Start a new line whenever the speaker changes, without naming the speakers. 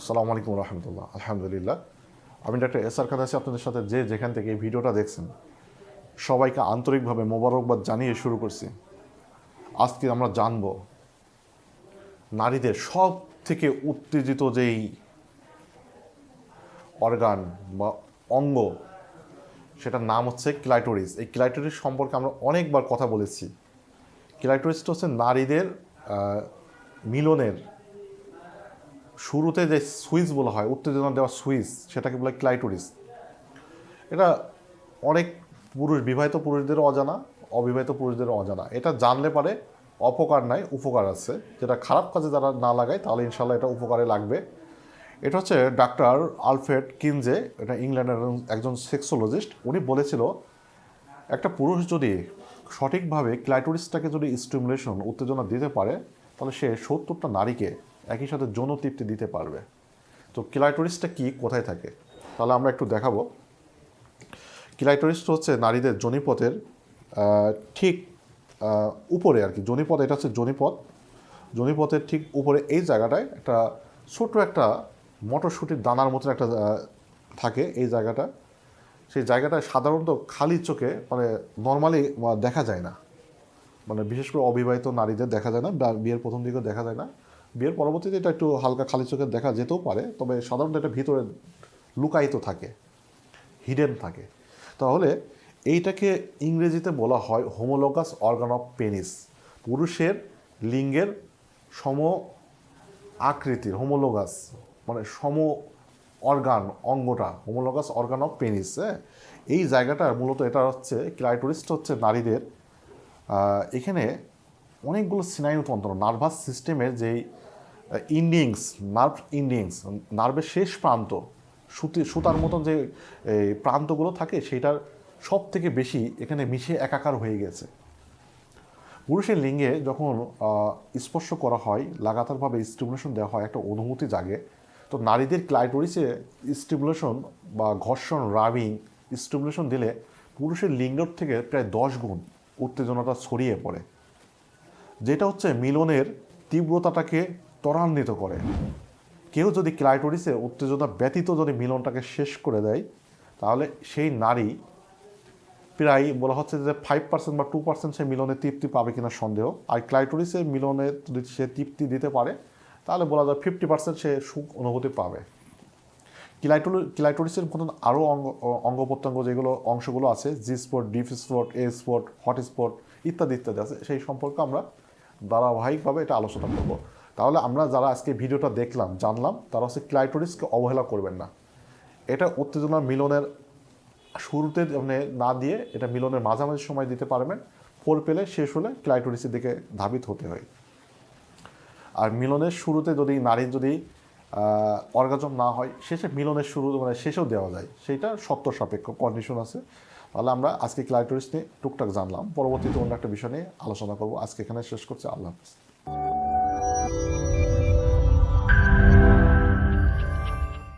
আসসালামু আলাইকুম রহমতুল্লাহ। আলহামদুলিল্লাহ, আমি ডাক্তার এসআর খান আছি আপনাদের সাথে। যেখান থেকে এই ভিডিওটা দেখছেন সবাইকে আন্তরিকভাবে মোবারকবাদ জানিয়ে শুরু করছি। আজকে আমরা জানব নারীদের সব থেকে উত্তেজিত যেই অর্গান বা অঙ্গ, সেটার নাম হচ্ছে ক্লাইটোরিস। এই ক্লাইটোরিস সম্পর্কে আমরা অনেকবার কথা বলেছি। ক্লাইটোরিসটা হচ্ছে নারীদের মিলনের শুরুতে যে সুইচ বলা হয়, উত্তেজনা দেওয়া সুইচ, সেটাকে বলে ক্লাইটোরিস। এটা অনেক বিবাহিত পুরুষদেরও অজানা, অবিবাহিত পুরুষদেরও অজানা। এটা জানলে পারে অপকার নাই, উপকার আছে। যেটা খারাপ কাজে যারা না লাগায় তাহলে ইনশাল্লাহ এটা উপকারে লাগবে। এটা হচ্ছে ডাক্তার আলফ্রেড কিনজে, এটা ইংল্যান্ডের একজন সেক্সোলজিস্ট। উনি বলেছিল একটা পুরুষ যদি সঠিকভাবে ক্লাইটোরিসটাকে যদি স্টিমুলেশন, উত্তেজনা দিতে পারে তাহলে সে 70টা নারীকে একই সাথে যৌন তৃপ্তি দিতে পারবে। তো ক্লাইটোরিসটা কি, কোথায় থাকে, তাহলে আমরা একটু দেখাবো। ক্লাইটোরিসটা হচ্ছে নারীদের যোনিপথের ঠিক উপরে আর কি। যোনিপথ, এটা হচ্ছে যোনিপথ। যোনিপথের ঠিক উপরে এই জায়গাটায় একটা ছোট্ট একটা মটরশুঁটির দানার মতন একটা থাকে এই জায়গাটা। সেই জায়গাটায় সাধারণত খালি চোখে মানে নর্মালি দেখা যায় না, মানে বিশেষ করে অবিবাহিত নারীদের দেখা যায় না, বা বিয়ের প্রথম দিকেও দেখা যায় না। বিয়ের পরবর্তীতে এটা একটু হালকা খালি চোখে দেখা যেতেও পারে, তবে সাধারণত এটা ভিতরে লুকায়িত থাকে, হিডেন থাকে। তাহলে এইটাকে ইংরেজিতে বলা হয় হোমোলোগাস অর্গান অফ পেনিস। পুরুষের লিঙ্গের সম আকৃতির, হোমোলোগাস মানে সম অর্গান, অঙ্গটা হোমোলোগাস অর্গান অফ পেনিস। এই জায়গাটা মূলত এটা হচ্ছে ক্লাইটোরিসটা হচ্ছে নারীদের এখানে অনেকগুলো স্নায়ুতন্ত্র, নার্ভাস সিস্টেমের যেই ইন্ডিংস, নার্ভ ইন্ডিংস, নার্ভের শেষ প্রান্ত, সুতার মতন যে প্রান্তগুলো থাকে, সেটার সব থেকে বেশি এখানে মিশে একাকার হয়ে গেছে। পুরুষের লিঙ্গে যখন স্পর্শ করা হয়, লাগাতারভাবে স্টিমুলেশন দেওয়া হয়, একটা অনুভূতি জাগে। তো নারীদের ক্লাইটোরিসে স্টিমুলেশন বা ঘর্ষণ, রাবিং, স্টিমুলেশন দিলে পুরুষের লিঙ্গের থেকে প্রায় 10 গুণ উত্তেজনাটা ছড়িয়ে পড়ে, যেটা হচ্ছে মিলনের তীব্রতাটাকে ত্বরান্বিত করে। কেউ যদি ক্লাইটোরিসে উত্তেজনা ব্যতীত যদি মিলনটাকে শেষ করে দেয় তাহলে সেই নারী প্রায় বলা হচ্ছে যে 5% বা 2% সে মিলনের তৃপ্তি পাবে কিনা সন্দেহ। আর ক্লাইটোরিসে মিলনে যদি সে তৃপ্তি দিতে পারে তাহলে বলা যায় 50% সে সুখ অনুভূতি পাবে। ক্লাইটোরিসের মতন আরও অঙ্গ প্রত্যঙ্গ যেগুলো অংশগুলো আছে, জি স্পট, ডিপ স্পট, এ স্পট, হট স্পট ইত্যাদি ইত্যাদি আছে, সেই সম্পর্কে আমরা ধারাবাহিকভাবে এটা আলোচনা করব। তাহলে আমরা যারা আজকে ভিডিওটা দেখলাম, জানলাম, তারা হচ্ছে ক্লাইটোরিসকে অবহেলা করবেন না। এটা উত্তেজনা মিলনের শুরুতে মানে না দিয়ে এটা মিলনের মাঝামাঝি সময় দিতে পারবেন। ফোর পেলে শেষ হলে ক্লাইটোরিসের দিকে ধাবিত হতে হয়। আর মিলনের শুরুতে যদি নারীর যদি অর্গাজম না হয়, শেষে মিলনের শুরু মানে শেষেও দেওয়া যায়, সেইটা শর্ত সাপেক্ষ কন্ডিশন আছে। তাহলে আমরা আজকে ক্লাইটোরিস নিয়ে টুকটাক জানলাম, পরবর্তীতে অন্য একটা বিষয় নিয়ে আলোচনা করব। আজকে এখানে শেষ করছি। আল্লাহ হাফেজ।